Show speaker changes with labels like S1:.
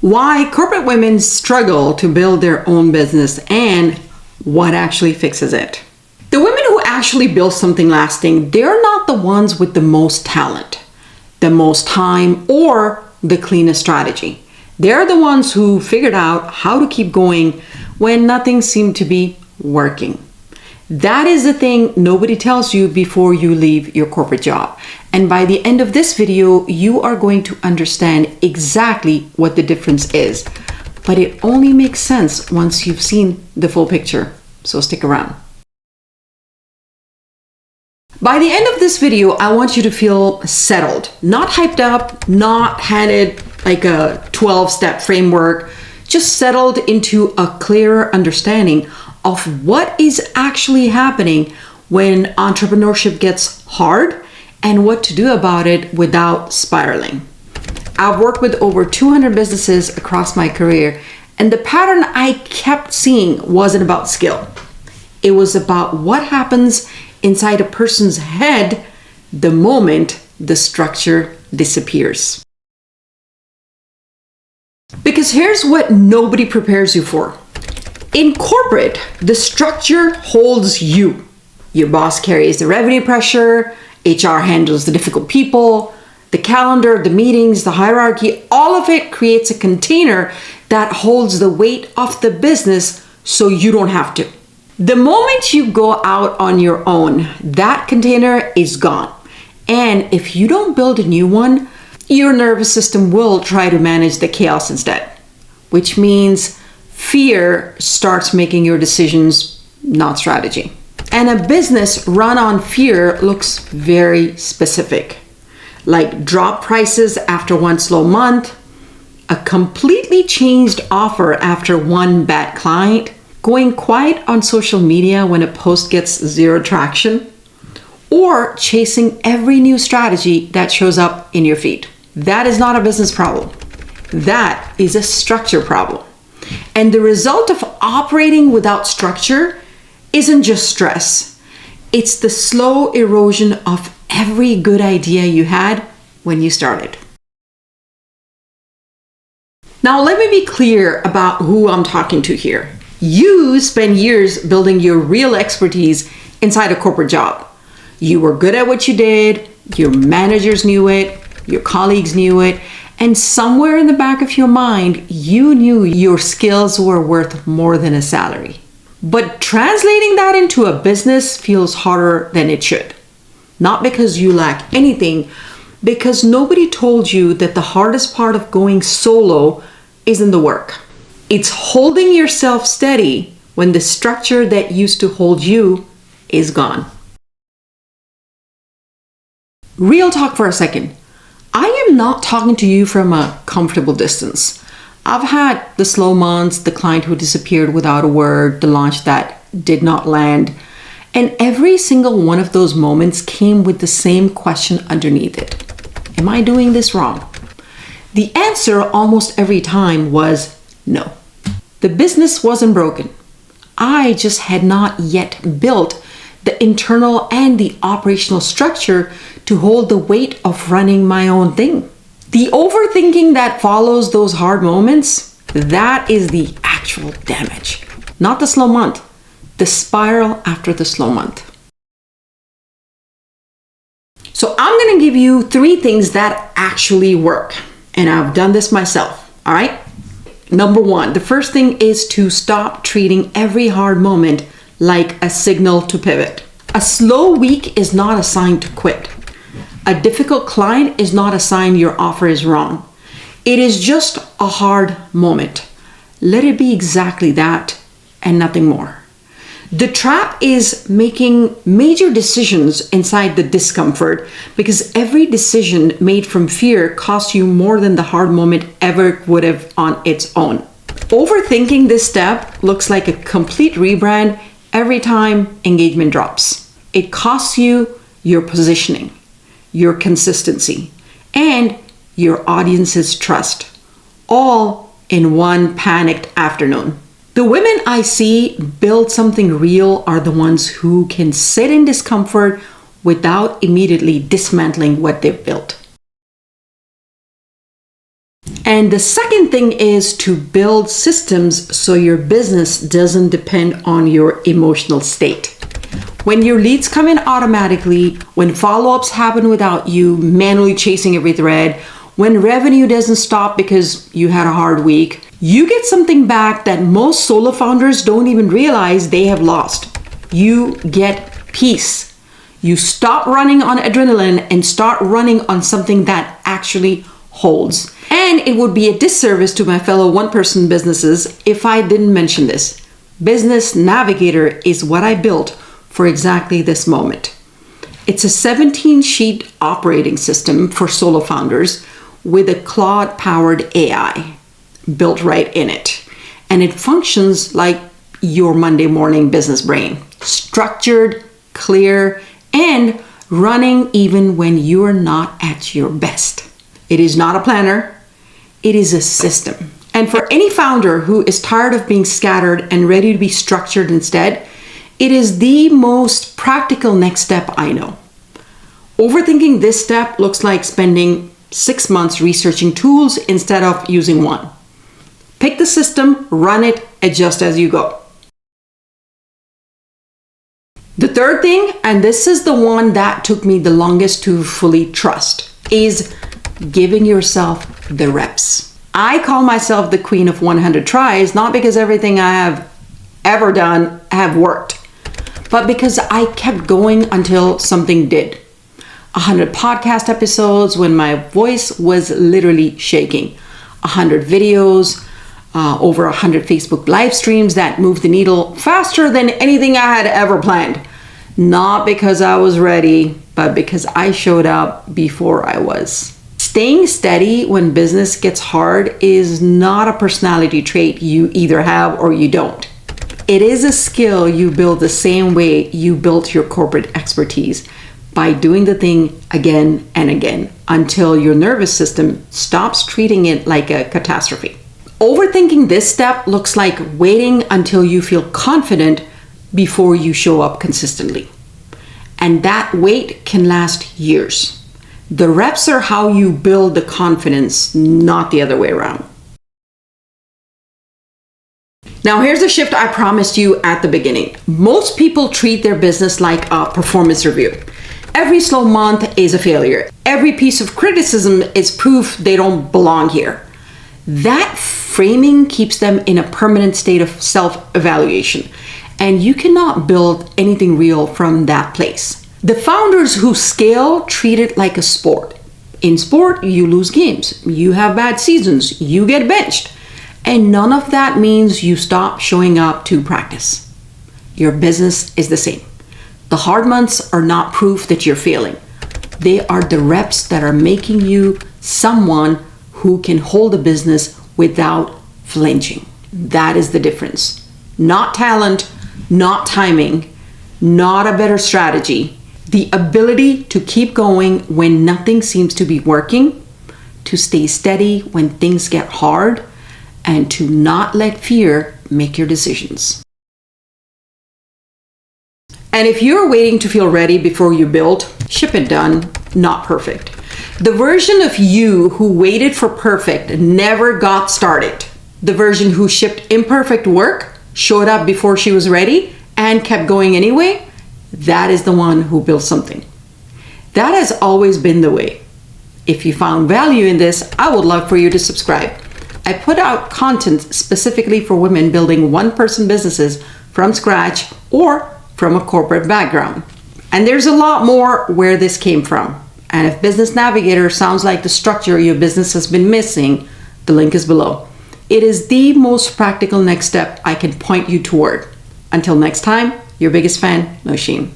S1: why corporate women struggle to build their own business, and what actually fixes it. The women who actually build something lasting, they're not the ones with the most talent, the most time, or the cleanest strategy. They're the ones who figured out how to keep going when nothing seemed to be working. That is the thing nobody tells you before you leave your corporate job. And by the end of this video, you are going to understand exactly what the difference is. But it only makes sense once you've seen the full picture. So stick around. By the end of this video, I want you to feel settled, not hyped up, not handed like a 12-step framework, just settled into a clearer understanding of what is actually happening when entrepreneurship gets hard and what to do about it without spiraling. I've worked with over 200 businesses across my career, and the pattern I kept seeing wasn't about skill. It was about what happens inside a person's head the moment the structure disappears. Because here's what nobody prepares you for. In corporate, the structure holds you. Your boss carries the revenue pressure, HR handles the difficult people, the calendar, the meetings, the hierarchy, all of it creates a container that holds the weight of the business so you don't have to. The moment you go out on your own, that container is gone. And if you don't build a new one, your nervous system will try to manage the chaos instead, which means fear starts making your decisions, not strategy. And a business run on fear looks very specific, like drop prices after one slow month, a completely changed offer after one bad client, going quiet on social media when a post gets zero traction, or chasing every new strategy that shows up in your feed. That is not a business problem. That is a structure problem. And the result of operating without structure isn't just stress. It's the slow erosion of every good idea you had when you started. Now, let me be clear about who I'm talking to here. You spent years building your real expertise inside a corporate job. You were good at what you did, your managers knew it, your colleagues knew it, and somewhere in the back of your mind, you knew your skills were worth more than a salary. But translating that into a business feels harder than it should. Not because you lack anything, because nobody told you that the hardest part of going solo isn't the work. It's holding yourself steady when the structure that used to hold you is gone. Real talk for a second. I am not talking to you from a comfortable distance. I've had the slow months, the client who disappeared without a word, the launch that did not land. And every single one of those moments came with the same question underneath it. Am I doing this wrong? The answer almost every time was no. The business wasn't broken. I just had not yet built the internal and the operational structure to hold the weight of running my own thing. The overthinking that follows those hard moments, that is the actual damage, not the slow month, the spiral after the slow month. So I'm going to give you 3 things that actually work, and I've done this myself, all right? Number 1, the first thing is to stop treating every hard moment like a signal to pivot. A slow week is not a sign to quit. A difficult client is not a sign your offer is wrong. It is just a hard moment. Let it be exactly that and nothing more. The trap is making major decisions inside the discomfort, because every decision made from fear costs you more than the hard moment ever would have on its own. Overthinking this step looks like a complete rebrand every time engagement drops. It costs you your positioning, your consistency, and your audience's trust, all in one panicked afternoon. The women I see build something real are the ones who can sit in discomfort without immediately dismantling what they've built. And the second thing is to build systems so your business doesn't depend on your emotional state. When your leads come in automatically, when follow-ups happen without you manually chasing every thread, when revenue doesn't stop because you had a hard week, you get something back that most solo founders don't even realize they have lost. You get peace. You stop running on adrenaline and start running on something that actually holds. And it would be a disservice to my fellow one-person businesses if I didn't mention this. Business Navigator is what I built for exactly this moment. It's a 17-sheet operating system for solo founders with a Claude-powered AI built right in it. And it functions like your Monday morning business brain. Structured, clear, and running even when you're not at your best. It is not a planner, it is a system. And for any founder who is tired of being scattered and ready to be structured instead, it is the most practical next step I know. Overthinking this step looks like spending 6 months researching tools instead of using one. Pick the system, run it, adjust as you go. The third thing, and this is the one that took me the longest to fully trust, is giving yourself the reps. I call myself the queen of 100 tries, not because everything I have ever done have worked, but because I kept going until something did. 100 podcast episodes when my voice was literally shaking. 100 videos, over 100 Facebook live streams that moved the needle faster than anything I had ever planned. Not because I was ready, but because I showed up before I was. Staying steady when business gets hard is not a personality trait you either have or you don't. It is a skill you build the same way you built your corporate expertise, by doing the thing again and again until your nervous system stops treating it like a catastrophe. Overthinking this step looks like waiting until you feel confident before you show up consistently. And that wait can last years. The reps are how you build the confidence, not the other way around. Now here's the shift I promised you at the beginning. Most people treat their business like a performance review. Every slow month is a failure. Every piece of criticism is proof they don't belong here. That framing keeps them in a permanent state of self-evaluation, and you cannot build anything real from that place. The founders who scale treat it like a sport. In sport, you lose games, you have bad seasons, you get benched, and none of that means you stop showing up to practice. Your business is the same. The hard months are not proof that you're failing. They are the reps that are making you someone who can hold a business without flinching. That is the difference. Not talent, not timing, not a better strategy. The ability to keep going when nothing seems to be working, to stay steady when things get hard, and to not let fear make your decisions. And if you're waiting to feel ready before you build, ship it done, not perfect. The version of you who waited for perfect never got started. The version who shipped imperfect work, showed up before she was ready, and kept going anyway, that is the one who built something. That has always been the way. If you found value in this, I would love for you to subscribe. I put out content specifically for women building one-person businesses from scratch or from a corporate background. And there's a lot more where this came from. And if Business Navigator sounds like the structure your business has been missing, the link is below. It is the most practical next step I can point you toward. Until next time, your biggest fan, Nosheen.